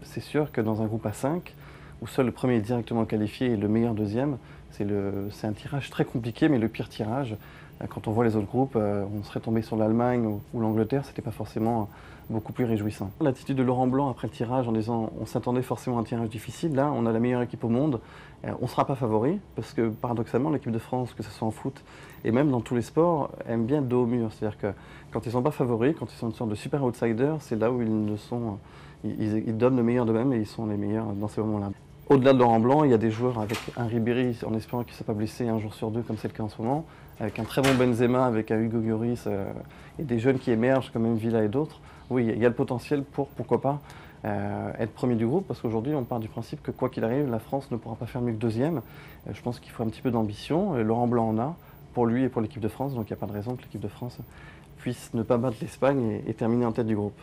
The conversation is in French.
c'est sûr que dans un groupe à 5, où seul le premier est directement qualifié et le meilleur deuxième, c'est un tirage très compliqué, mais le pire tirage. Quand on voit les autres groupes, on serait tombé sur l'Allemagne ou l'Angleterre, c'était pas forcément beaucoup plus réjouissant. L'attitude de Laurent Blanc après le tirage en disant on s'attendait forcément à un tirage difficile, là on a la meilleure équipe au monde, on ne sera pas favori, parce que paradoxalement l'équipe de France, que ce soit en foot et même dans tous les sports, aime bien dos au mur. C'est-à-dire que quand ils ne sont pas favoris, quand ils sont une sorte de super outsider, c'est là où ils ne sont, ils donnent le meilleur d'eux-mêmes et ils sont les meilleurs dans ces moments-là. Au-delà de Laurent Blanc, il y a des joueurs avec un Ribéry, en espérant qu'il ne soit pas blessé un jour sur deux, comme c'est le cas en ce moment, avec un très bon Benzema, avec un Hugo Lloris, et des jeunes qui émergent, comme Villa et d'autres. Oui, il y a le potentiel pour, pourquoi pas, être premier du groupe, parce qu'aujourd'hui, on part du principe que quoi qu'il arrive, la France ne pourra pas faire mieux que deuxième. Je pense qu'il faut un petit peu d'ambition. Laurent Blanc en a, pour lui et pour l'équipe de France, donc il n'y a pas de raison que l'équipe de France puisse ne pas battre l'Espagne et terminer en tête du groupe.